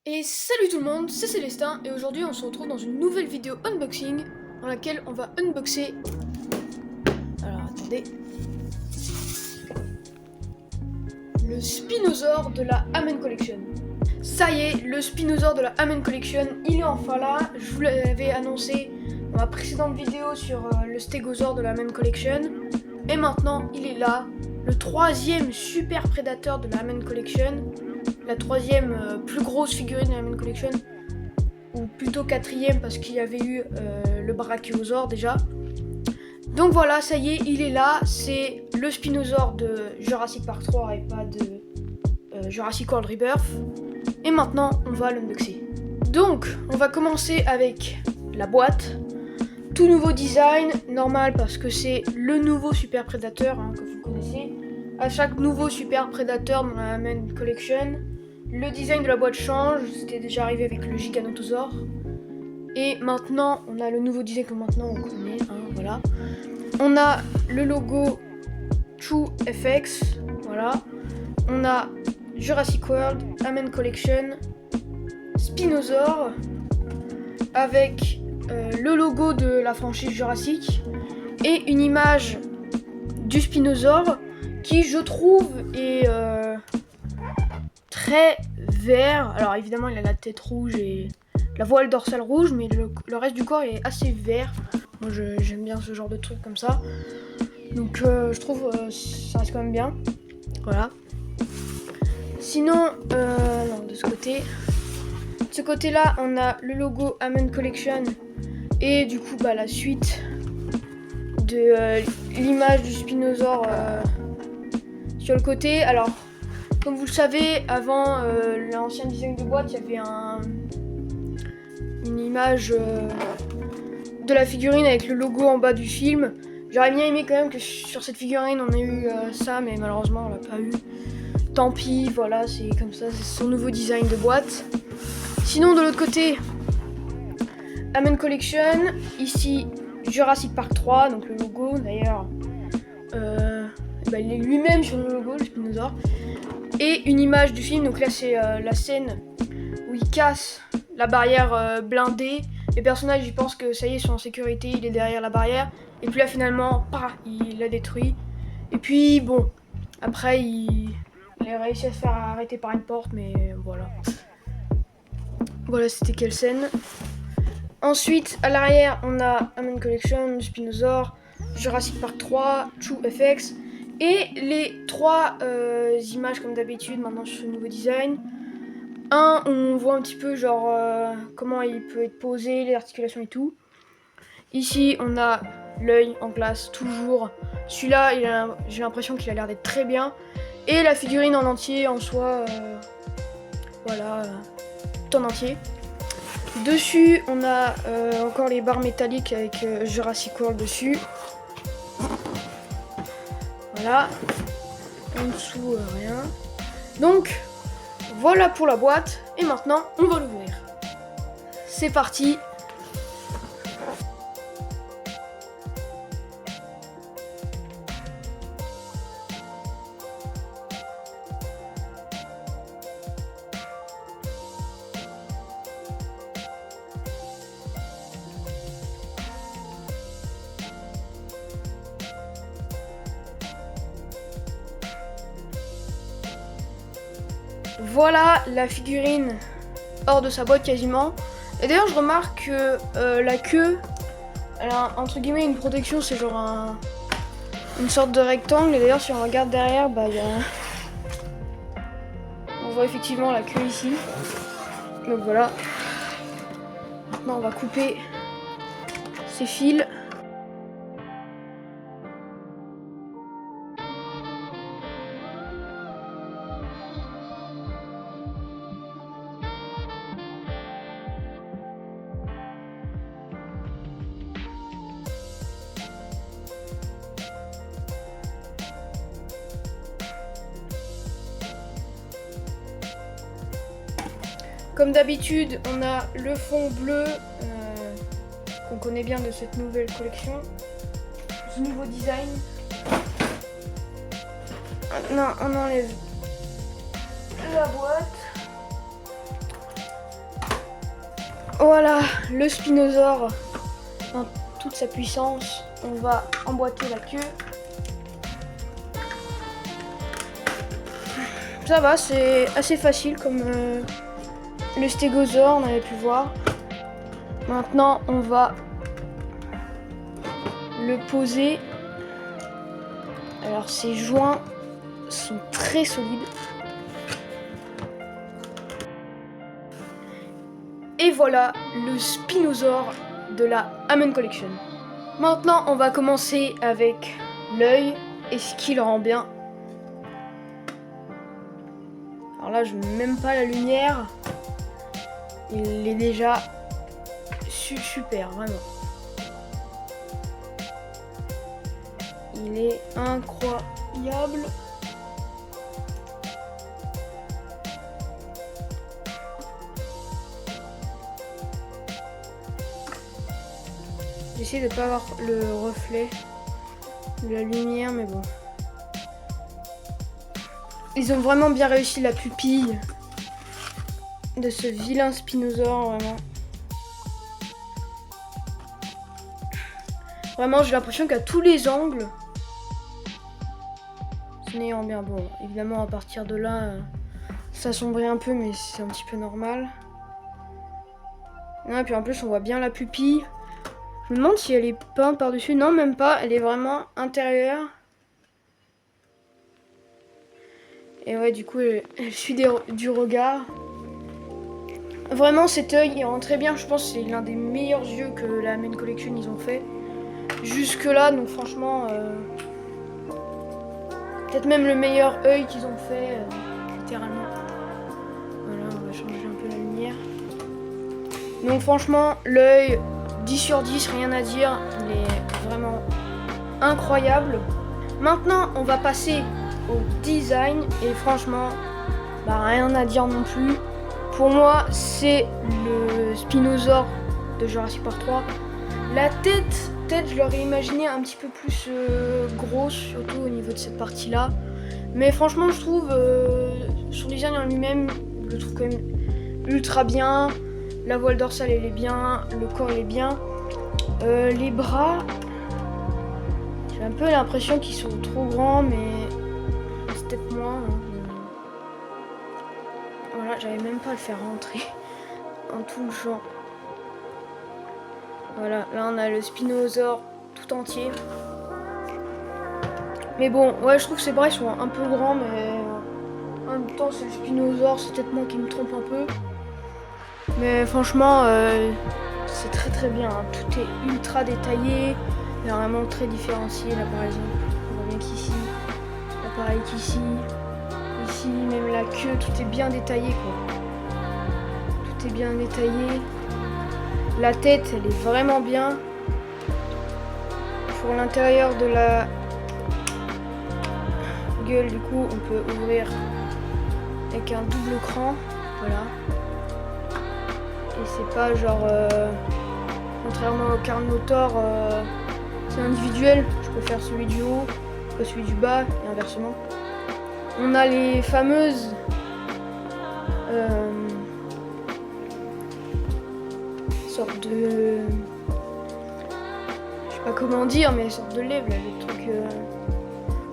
Et salut tout le monde, c'est Célestin et aujourd'hui on se retrouve dans une nouvelle vidéo unboxing dans laquelle on va unboxer... Alors attendez... Le Spinosaur de la Amen Collection. Ça y est, le Spinosaur de la Amen Collection, il est enfin là. Je vous l'avais annoncé dans ma précédente vidéo sur le Stégosaure de la Amen Collection. Et maintenant, il est là. Le troisième super prédateur de la Amen Collection. La troisième plus grosse figurine de la Amen Collection. Ou plutôt quatrième parce qu'il y avait eu le Brachiosaure déjà. Donc voilà, ça y est, il est là. C'est le Spinosaur de Jurassic Park 3 et pas de Jurassic World Rebirth. Et maintenant, on va l'unboxer. Donc, on va commencer avec la boîte. Tout nouveau design, normal parce que c'est le nouveau Super Predator que vous connaissez. À chaque nouveau Super Predator dans la Amen Collection, le design de la boîte change. C'était déjà arrivé avec le Giganotosaure. Et maintenant, on a le nouveau design que maintenant on connaît. Voilà. On a le logo TrueFX. Voilà. On a Jurassic World, Amen Collection, Spinosaur, avec le logo de la franchise Jurassic et une image du Spinosaur qui, je trouve, est très vert. Alors évidemment, il a la tête rouge et la voile dorsale rouge, mais le reste du corps est assez vert. Moi, j'aime bien ce genre de truc comme ça. Donc, je trouve ça reste quand même bien. Voilà. Sinon, non, de ce côté. De ce côté-là, on a le logo Amen Collection et du coup, la suite de l'image du Spinosaur sur le côté. Alors, comme vous le savez, avant l'ancien design de boîte, il y avait une image de la figurine avec le logo en bas du film. J'aurais bien aimé quand même que sur cette figurine, on ait eu ça, mais malheureusement, on l'a pas eu. Tant pis, voilà, c'est comme ça, c'est son nouveau design de boîte. Sinon, de l'autre côté, Amen Collection, ici Jurassic Park 3, donc le logo d'ailleurs, il est lui-même sur le logo, le Spinosaur, et une image du film. Donc là, c'est la scène où il casse la barrière blindée. Les personnages, ils pensent que ça y est, ils sont en sécurité, il est derrière la barrière, et puis là, finalement, il la détruit. Et puis, bon, après, il a réussi à se faire arrêter par une porte, mais voilà. Voilà, c'était quelle scène. Ensuite, à l'arrière, on a Amen Collection, Spinosaur, Jurassic Park 3, TrueFX. Et les trois images, comme d'habitude, maintenant sur ce nouveau design. On voit un petit peu, genre, comment il peut être posé, les articulations et tout. Ici, on a l'œil en glace, toujours. Celui-là, j'ai l'impression qu'il a l'air d'être très bien. Et la figurine en entier, en soi, voilà, tout en entier. Dessus, on a encore les barres métalliques avec Jurassic World dessus. Voilà. En dessous, rien. Donc, voilà pour la boîte. Et maintenant, on va l'ouvrir. C'est parti. Voilà la figurine hors de sa boîte quasiment. Et d'ailleurs, je remarque que la queue, elle a entre guillemets une protection, c'est genre une sorte de rectangle. Et d'ailleurs, si on regarde derrière, on voit effectivement la queue ici. Donc voilà. Maintenant, on va couper ces fils. Comme d'habitude, on a le fond bleu qu'on connaît bien de cette nouvelle collection, ce nouveau design. Maintenant, on enlève la boîte. Voilà, le Spinosaure dans toute sa puissance. On va emboîter la queue. Ça va, c'est assez facile comme le Stégosaure, on avait pu voir. Maintenant, on va le poser. Alors, ces joints sont très solides. Et voilà le Spinosaure de la Amen Collection. Maintenant, on va commencer avec l'œil et ce qui le rend bien. Alors là, je ne mets même pas la lumière. Il est déjà super, vraiment. Il est incroyable. J'essaie de ne pas avoir le reflet de la lumière, mais bon. Ils ont vraiment bien réussi la pupille de ce vilain Spinosaure, vraiment. Vraiment, j'ai l'impression qu'à tous les angles, ce n'est en bien. Bon, évidemment, à partir de là, ça assombrit un peu, mais c'est un petit peu normal. Et puis en plus, on voit bien la pupille. Je me demande si elle est peinte par-dessus. Non, même pas. Elle est vraiment intérieure. Et ouais, du coup, elle suit du regard. Vraiment, cet œil, il rend très bien. Je pense que c'est l'un des meilleurs yeux que la Main Collection, ils ont fait. Jusque là, donc franchement, peut-être même le meilleur œil qu'ils ont fait, littéralement. Voilà, on va changer un peu la lumière. Donc franchement, l'œil, 10 sur 10, rien à dire. Il est vraiment incroyable. Maintenant, on va passer au design. Et franchement, rien à dire non plus. Pour moi, c'est le Spinosaure de Jurassic Park 3. La tête, je l'aurais imaginé un petit peu plus grosse, surtout au niveau de cette partie-là. Mais franchement, je trouve, son design en lui-même, je le trouve quand même ultra bien. La voile dorsale, elle est bien. Le corps, il est bien. Les bras, j'ai un peu l'impression qu'ils sont trop grands, mais c'est peut-être moi. Voilà, j'avais même pas à le faire rentrer en tout le champ. Voilà, là on a le Spinosaure tout entier. Mais bon, ouais, je trouve que ces bras ils sont un peu grands, mais en même temps c'est le Spinosaure, c'est peut-être moi qui me trompe un peu. Mais franchement, c'est très très bien, hein. Tout est ultra détaillé, il est vraiment très différencié. Là par exemple, on voit bien qu'ici, là pareil qu'ici, ici, même la queue, tout est bien détaillé quoi. Tout est bien détaillé. La tête, elle est vraiment bien. Pour l'intérieur de la gueule, du coup, on peut ouvrir avec un double cran. Voilà. Et c'est pas genre... contrairement au Carnotaur, c'est individuel. Je peux faire celui du haut, pas celui du bas, et inversement. On a les fameuses... sorte de... je sais pas comment dire, mais sorte de lèvres, là, les trucs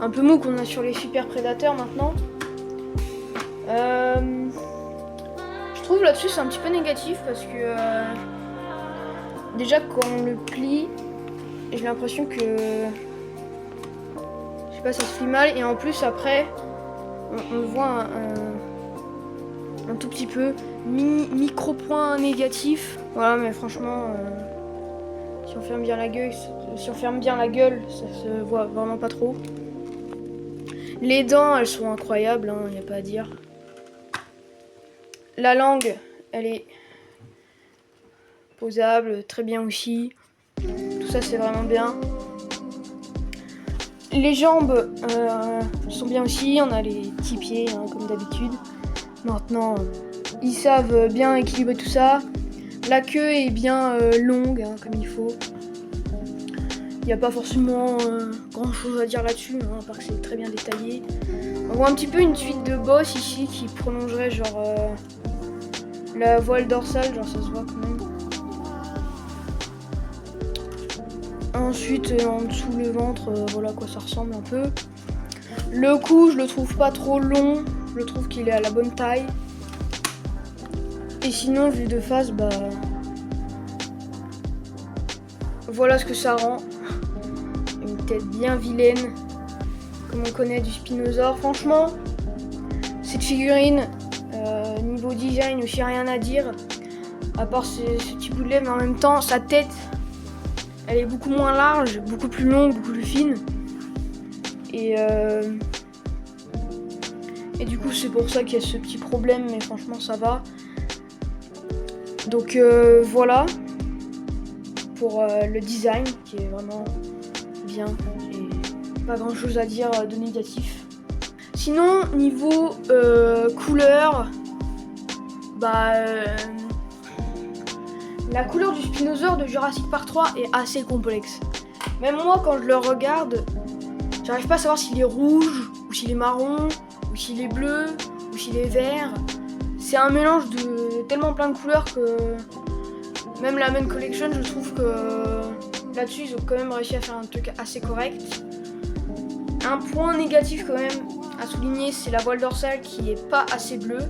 un peu mou qu'on a sur les super prédateurs maintenant. Je trouve là-dessus c'est un petit peu négatif parce que déjà quand on le plie, j'ai l'impression que je sais pas, ça se plie mal, et en plus après on le voit un tout petit peu micro point négatif. Voilà, mais franchement, si on ferme bien la gueule, ça se voit vraiment pas trop. Les dents, elles sont incroyables, hein, y a pas à dire. La langue, elle est posable, très bien aussi. Tout ça, c'est vraiment bien. Les jambes sont bien aussi. On a les petits pieds, hein, comme d'habitude. Maintenant, ils savent bien équilibrer tout ça. La queue est bien longue, hein, comme il faut. Il n'y a pas forcément grand chose à dire là-dessus, hein, à part que c'est très bien détaillé. On voit un petit peu une suite de bosses ici qui prolongerait genre La voile dorsale, genre ça se voit quand même. Ensuite, en dessous le ventre, voilà à quoi ça ressemble un peu. Le cou, je le trouve pas trop long. Je trouve qu'il est à la bonne taille. Et sinon, vu de face, bah... voilà ce que ça rend. Une tête bien vilaine, comme on connaît du Spinosaure. Franchement, cette figurine, niveau design aussi rien à dire. À part ce petit bout de lèvres, mais en même temps, sa tête, elle est beaucoup moins large, beaucoup plus longue, beaucoup plus fine. Et du coup, c'est pour ça qu'il y a ce petit problème, mais franchement, ça va. Donc voilà pour le design qui est vraiment bien. Et pas grand chose à dire de négatif. Sinon, niveau couleur, bah la couleur du Spinosaure de Jurassic Park 3 est assez complexe. Même moi, quand je le regarde, j'arrive pas à savoir s'il est rouge, ou s'il est marron, ou s'il est bleu, ou s'il est vert. C'est un mélange de tellement plein de couleurs que même la main collection, je trouve que là-dessus, ils ont quand même réussi à faire un truc assez correct. Un point négatif quand même à souligner, c'est la voile dorsale qui est pas assez bleue.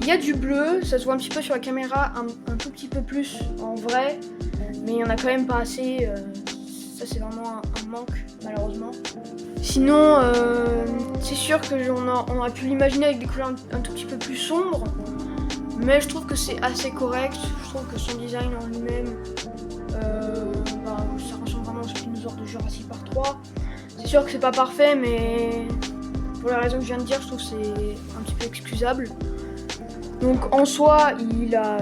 Il y a du bleu, ça se voit un petit peu sur la caméra, un tout petit peu plus en vrai, mais il n'y en a quand même pas assez. Ça c'est vraiment un manque malheureusement. Sinon, c'est sûr qu'on aurait pu l'imaginer avec des couleurs un tout petit peu plus sombres, mais je trouve que c'est assez correct. Je trouve que son design en lui-même, ça ressemble vraiment au Spinosaure de Jurassic Park 3. C'est sûr que c'est pas parfait, mais pour la raison que je viens de dire, je trouve que c'est un petit peu excusable. Donc en soi, il a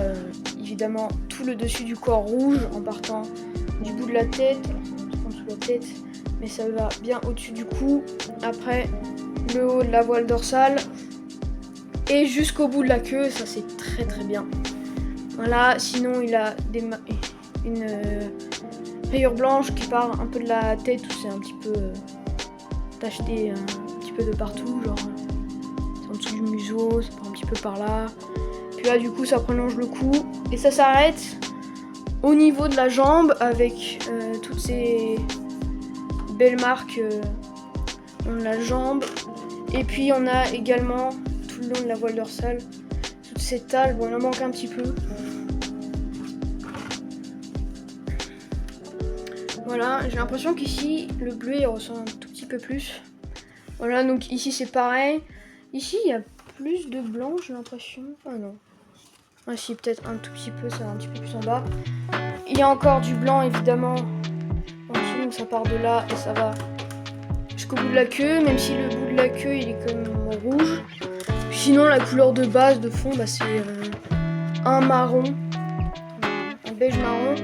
évidemment tout le dessus du corps rouge en partant du bout de la tête, en dessous de la tête, mais ça va bien au-dessus du cou. Après, le haut de la voile dorsale et jusqu'au bout de la queue, ça c'est très très bien. Voilà, sinon il a une rayure blanche qui part un peu de la tête où c'est un petit peu tacheté un petit peu de partout, genre c'est en dessous du museau, ça part un petit peu par là. Puis là du coup ça prolonge le cou et ça s'arrête au niveau de la jambe avec toutes ces belles marques de la jambe. Et puis on a également tout le long de la voile dorsale toutes ces taches, bon il en manque un petit peu. Voilà, j'ai l'impression qu'ici le bleu il ressort un tout petit peu plus. Voilà, donc ici c'est pareil. Ici il y a plus de blanc, j'ai l'impression. Ah non. Ah si, peut-être un tout petit peu, ça va un petit peu plus en bas. Il y a encore du blanc évidemment en dessous, donc ça part de là et ça va jusqu'au bout de la queue, même si le bout de la queue il est comme rouge. Puis sinon la couleur de base de fond, bah, c'est un marron, un beige marron,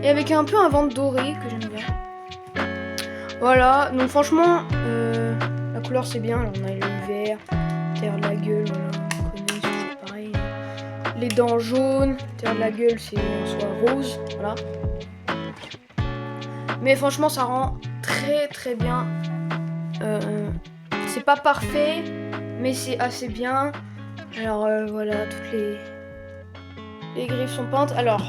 et avec un peu un ventre doré que j'aime bien. Voilà, donc franchement la couleur c'est bien. Alors on a le vert, terre de la gueule, voilà, on connaît, c'est toujours pareil. Les dents jaunes, terre de la gueule c'est en soi rose, voilà. Mais franchement ça rend très très bien. C'est pas parfait, mais c'est assez bien. Alors voilà, toutes les griffes sont peintes. Alors,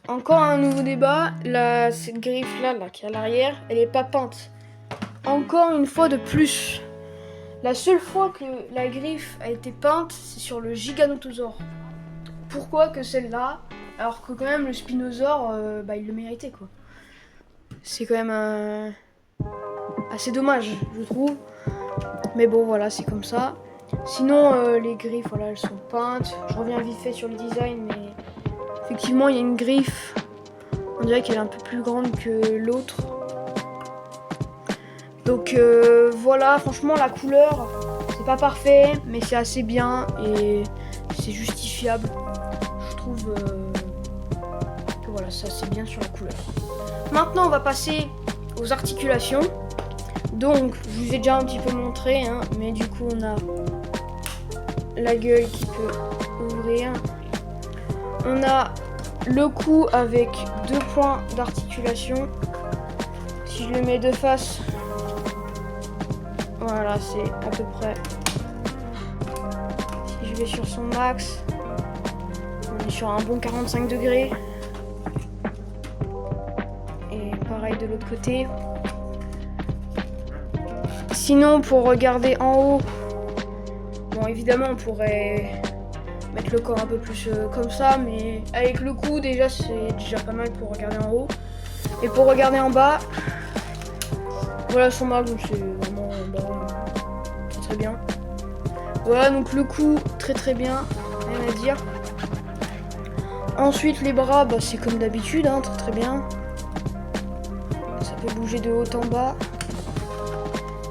encore un nouveau débat. Là, cette griffe là qui est à l'arrière, elle est pas peinte. Encore une fois de plus. La seule fois que la griffe a été peinte, c'est sur le Giganotosaure. Pourquoi que celle-là, alors que quand même le Spinosaure, il le méritait quoi. C'est quand même assez dommage, je trouve. Mais bon, voilà, c'est comme ça. Sinon, les griffes, voilà, elles sont peintes. Je reviens vite fait sur le design, mais effectivement, il y a une griffe. On dirait qu'elle est un peu plus grande que l'autre. Donc voilà, franchement, la couleur, c'est pas parfait, mais c'est assez bien et c'est justifiable. Je trouve que voilà, ça c'est bien sur la couleur. Maintenant, on va passer aux articulations. Donc, je vous ai déjà un petit peu montré, hein, mais du coup, on a la gueule qui peut ouvrir. On a le cou avec 2 points d'articulation. Si je le mets de face, voilà, c'est à peu près. Si je vais sur son max, sur un bon 45 degrés. Et pareil de l'autre côté. Sinon, pour regarder en haut, bon, évidemment, on pourrait mettre le corps un peu plus comme ça, mais avec le cou, déjà, c'est déjà pas mal pour regarder en haut. Et pour regarder en bas, voilà son mag, donc c'est vraiment très bien. Voilà, donc le cou, très bien, rien à dire. Ensuite, les bras, bah, c'est comme d'habitude, hein, très bien. Ça peut bouger de haut en bas.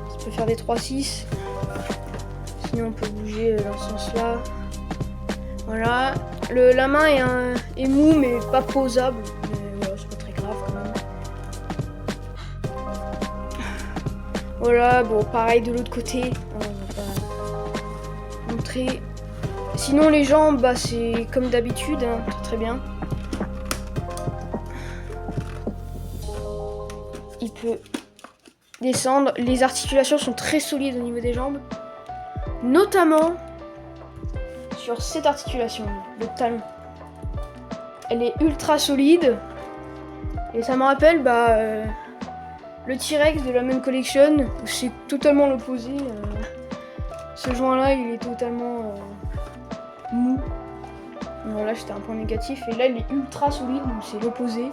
Ça peut faire des 3-6. Sinon, on peut bouger dans ce sens-là. Voilà. La main est mou, mais pas posable. Mais voilà, c'est pas très grave quand même. Voilà, bon, pareil de l'autre côté. On va pas montrer. Sinon, les jambes, bah, c'est comme d'habitude, hein, très bien. Il peut descendre. Les articulations sont très solides au niveau des jambes. Notamment sur cette articulation, le talon. Elle est ultra solide. Et ça me rappelle le T-Rex de la même collection, où c'est totalement l'opposé. Ce joint-là, il est totalement mou. Voilà, c'était un point négatif. Et là, il est ultra solide, donc c'est l'opposé.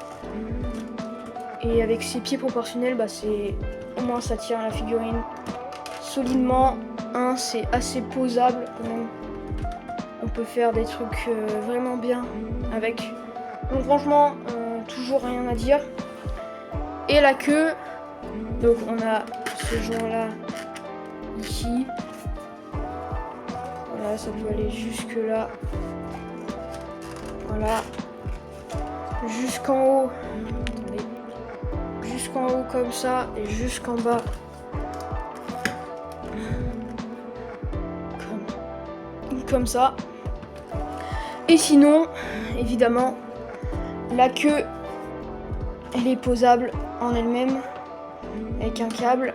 Et avec ses pieds proportionnels, bah, c'est au moins ça tient la figurine solidement. C'est assez posable quand même. On peut faire des trucs vraiment bien avec. Donc franchement, toujours rien à dire. Et la queue, donc on a ce joint-là ici. Voilà, ça peut aller jusque là. Voilà. Jusqu'en haut. Attendez. Jusqu'en haut comme ça et jusqu'en bas. Comme ça. Et sinon, évidemment, la queue, elle est posable en elle-même avec un câble.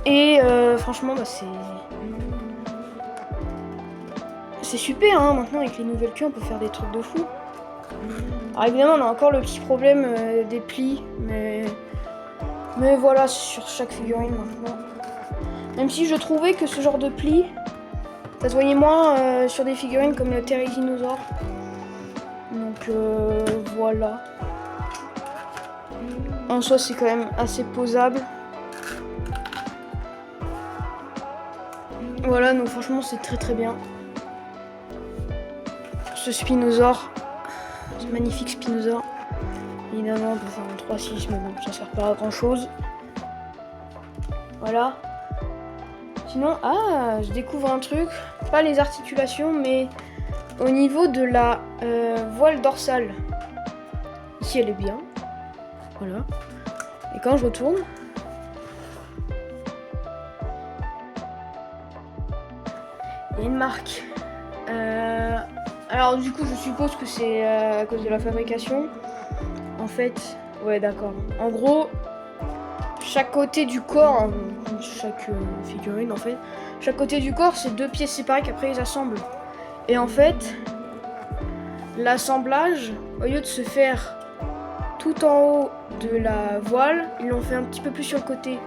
Et franchement, bah, c'est super, hein. Maintenant, avec les nouvelles queues, on peut faire des trucs de fou. Alors évidemment, on a encore le petit problème des plis, mais voilà, c'est sur chaque figurine maintenant. Même si je trouvais que ce genre de pli, ça se voyait moins sur des figurines comme le Therizinosaur. Donc voilà. En soi, c'est quand même assez posable. Voilà, donc franchement, c'est très bien. Ce Spinosaur, ce magnifique Spinosaur. Évidemment, on peut faire un 3-6, mais bon, ça sert pas à grand chose. Voilà. Sinon, je découvre un truc, pas les articulations, mais au niveau de la voile dorsale. Ici, elle est bien. Voilà. Et quand je retourne, il y a une marque. Alors du coup, je suppose que c'est à cause de la fabrication. En fait, ouais, d'accord. En gros, chaque côté du corps, chaque figurine en fait, chaque côté du corps, c'est deux pièces séparées qu'après ils assemblent. Et en fait, l'assemblage, au lieu de se faire tout en haut de la voile, ils l'ont fait un petit peu plus sur le côté.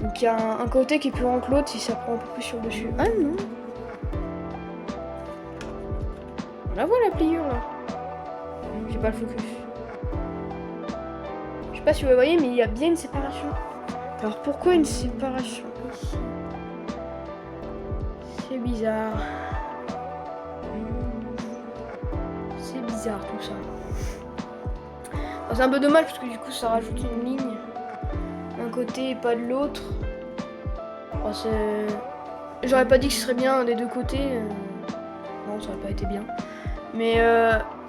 Donc il y a un côté qui est plus grand que l'autre si ça prend un peu plus sur le dessus. Ah non. La voile la pliure là. J'ai pas le focus. Je sais pas si vous voyez, mais il y a bien une séparation. Alors pourquoi une séparation ici? C'est bizarre. C'est bizarre tout ça. Alors, c'est un peu dommage parce que du coup ça rajoute une ligne d'un côté et pas de l'autre. Alors, j'aurais pas dit que ce serait bien des deux côtés. Non, ça aurait pas été bien. Mais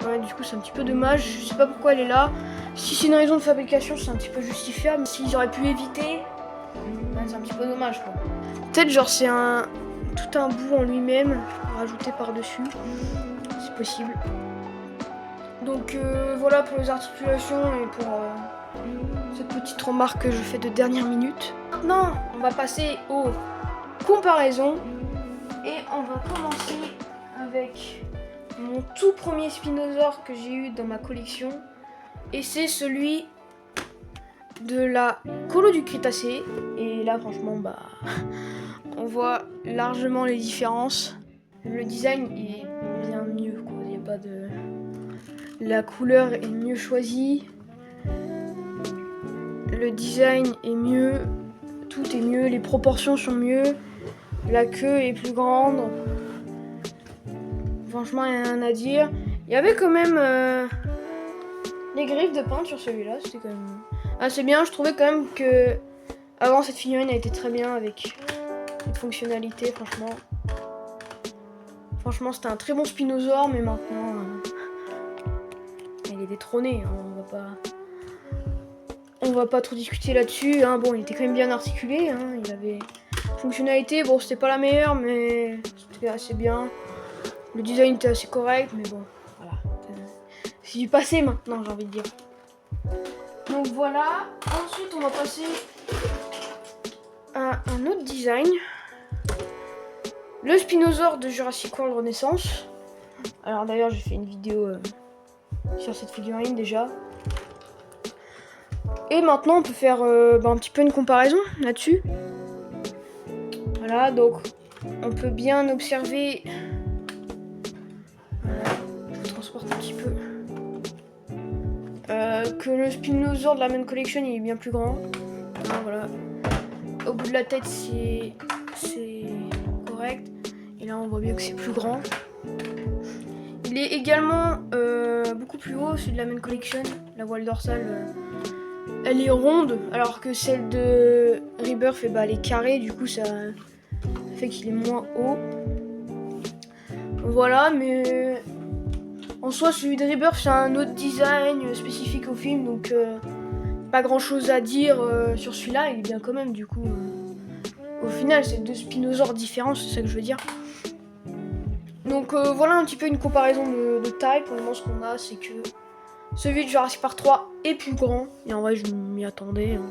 ouais, du coup c'est un petit peu dommage. Je sais pas pourquoi elle est là. Si c'est une raison de fabrication, c'est un petit peu justifiable. S'ils auraient pu éviter, c'est un petit peu dommage quoi. Peut-être genre c'est tout un bout en lui-même rajouté par-dessus. C'est possible. Donc voilà pour les articulations et pour cette petite remarque que je fais de dernière minute. Maintenant, on va passer aux comparaisons et on va commencer avec mon tout premier spinosaure que j'ai eu dans ma collection. Et c'est celui de la colo du Crétacé. Et là franchement on voit largement les différences. Le design est bien mieux, quoi. Il y a pas de... La couleur est mieux choisie. Le design est mieux. Tout est mieux. Les proportions sont mieux. La queue est plus grande. Franchement, il n'y a rien à dire. Il y avait quand même les griffes de peintre sur celui-là. C'était quand même assez bien. Je trouvais quand même que avant cette figurine a été très bien avec les fonctionnalités. Franchement, c'était un très bon spinosaure, mais maintenant, il est détrôné. Hein. On va pas trop discuter là-dessus. Hein. Bon, il était quand même bien articulé. Hein. Il avait fonctionnalité. Bon, c'était pas la meilleure, mais c'était assez bien. Le design était assez correct, mais bon, voilà. C'est du passé maintenant, j'ai envie de dire. Donc voilà. Ensuite, on va passer à un autre design. Le spinosaure de Jurassic World Renaissance. Alors d'ailleurs, j'ai fait une vidéo sur cette figurine déjà. Et maintenant, on peut faire un petit peu une comparaison là-dessus. Voilà, donc on peut bien observer. Je vous transporte un petit peu. Que le spinosaure de la main collection il est bien plus grand. Voilà. Au bout de la tête, c'est correct. Et là, on voit bien que c'est plus grand. Il est également beaucoup plus haut, celui de la main collection. La voile dorsale, elle est ronde, alors que celle de Rebirth, elle est carrée. Du coup, ça fait qu'il est moins haut. Voilà, mais en soi, celui de Rebirth, c'est un autre design spécifique au film, donc pas grand chose à dire sur celui-là. Il est bien quand même, du coup. Au final, c'est deux spinosaures différents, c'est ça que je veux dire. Donc voilà un petit peu une comparaison de taille. Pour le moment, ce qu'on a, c'est que celui de Jurassic Park 3 est plus grand. Et en vrai, je m'y attendais, hein,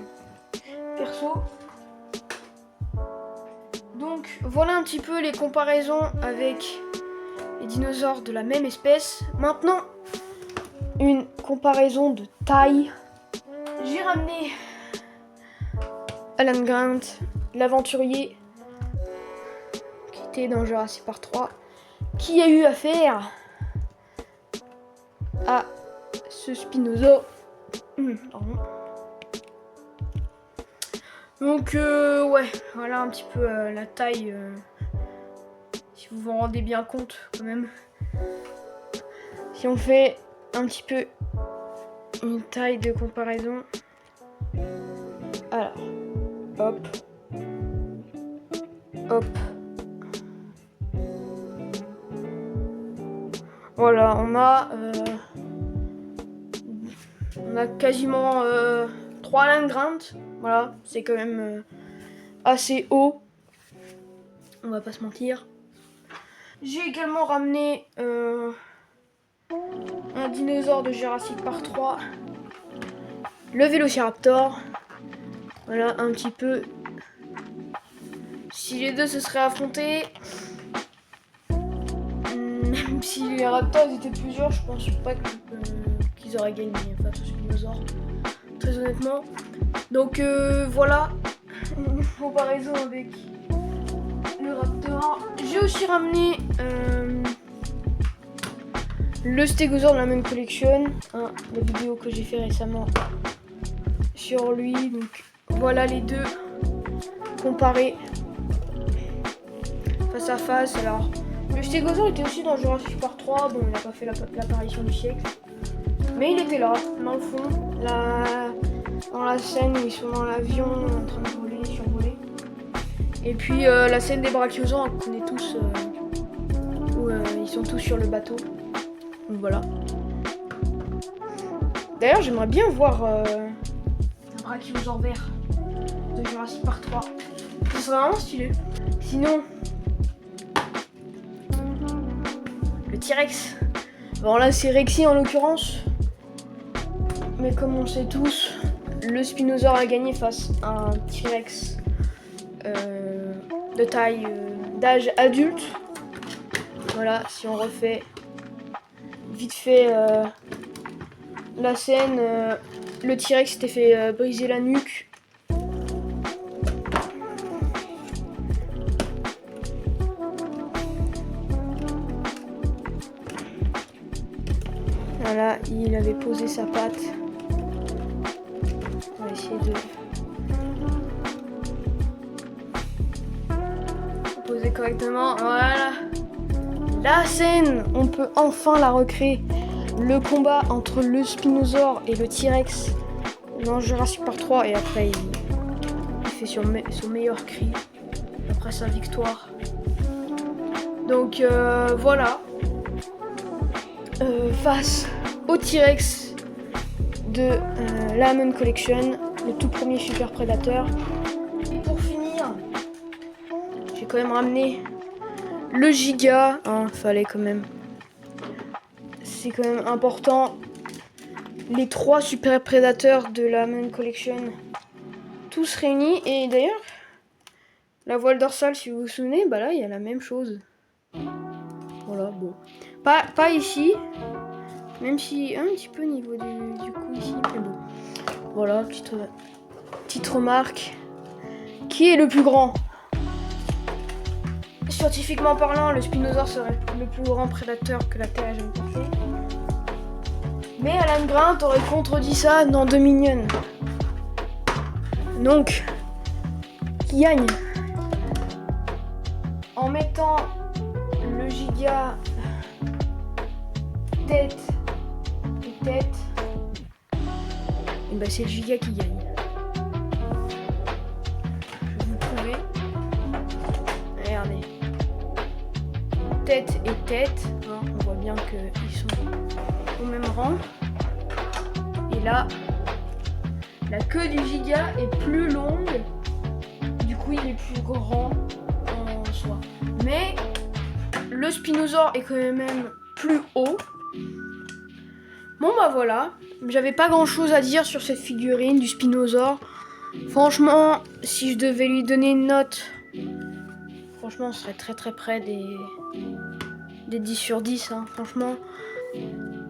perso. Donc voilà un petit peu les comparaisons avec les dinosaures de la même espèce. Maintenant, une comparaison de taille. J'ai ramené Alan Grant, l'aventurier qui était dans Jurassic Park 3, qui a eu affaire à ce spinosaure. Pardon. Donc ouais, voilà un petit peu la taille, si vous vous en rendez bien compte quand même. Si on fait un petit peu une taille de comparaison. Alors, hop, hop. Voilà, on a quasiment 3 Alan Grant. Voilà, c'est quand même assez haut. On va pas se mentir. J'ai également ramené un dinosaure de Jurassic Park 3. Le Vélociraptor. Voilà, un petit peu. Si les deux se seraient affrontés, même si les raptors étaient plusieurs, je pense pas qu'ils auraient gagné face au spinosaure. Très honnêtement. Donc voilà, une comparaison avec le raptor. J'ai aussi ramené le stégosaure de la même collection, hein, la vidéo que j'ai fait récemment sur lui. Donc voilà les deux comparés face à face. Alors le stégosaure était aussi dans Jurassic Park 3. Bon, il n'a pas fait l'apparition du siècle, mais il était là dans le fond, dans la scène où ils sont dans l'avion en train de voler, survoler. Et puis la scène des brachiosaures, on connaît tous, où ils sont tous sur le bateau. Donc voilà. D'ailleurs, j'aimerais bien voir le brachiosaure vert de Jurassic Park 3. Ce serait vraiment stylé. Sinon, le T-Rex. Bon là, c'est Rexy en l'occurrence. Mais comme on le sait tous, le Spinosaure a gagné face à un T-Rex de taille d'âge adulte. Voilà, si on refait vite fait la scène, le T-Rex s'était fait briser la nuque. Voilà, il avait posé sa patte. On va essayer de poser correctement. Voilà. La scène, on peut enfin la recréer. Le combat entre le Spinosaure et le T-Rex dans Jurassic Park 3. Et après, il fait son meilleur cri après sa victoire. Donc voilà. Face au T-Rex de la Hammond Collection, le tout premier Super Predator. Pour finir, j'ai quand même ramené le Giga, hein, fallait quand même. C'est quand même important. Les 3 Super Predators de la Hammond Collection, tous réunis. Et d'ailleurs, la voile dorsale, si vous vous souvenez, bah là il y a la même chose. Voilà, bon. Pas ici. Même si un petit peu au niveau du cou ici, mais bon. Voilà, petite remarque. Qui est le plus grand? Scientifiquement parlant, le Spinosaure serait le plus grand prédateur que la Terre ait jamais porté. Mais Alan Grant aurait contredit ça dans Dominion. Donc, qui gagne? En mettant le Giga tête, et bah c'est le Giga qui gagne. Je vais vous prouver. Regardez. Tête et tête. Hein, on voit bien qu'ils sont au même rang. Et là, la queue du Giga est plus longue. Du coup, il est plus grand en soi. Mais le Spinosaure est quand même plus haut. Bon bah voilà, j'avais pas grand chose à dire sur cette figurine du Spinosaure. Franchement, si je devais lui donner une note, franchement on serait très près des 10 sur 10. Hein. Franchement,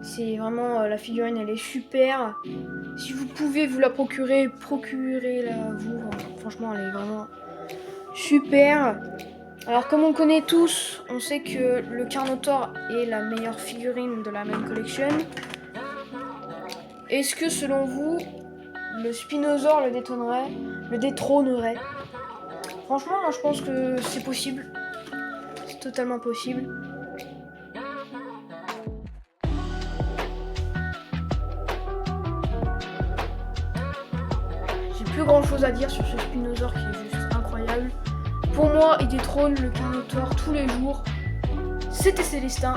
c'est vraiment, la figurine elle est super. Si vous pouvez vous la procurer, procurez-la vous. Franchement elle est vraiment super. Alors comme on connaît tous, on sait que le Carnotaur est la meilleure figurine de la Hammond Collection. Est-ce que selon vous, le Spinosaure le détrônerait? Franchement, moi je pense que c'est possible. C'est totalement possible. J'ai plus grand chose à dire sur ce Spinosaure qui est juste incroyable. Pour moi, il détrône le Carnotaur tous les jours. C'était Célestin.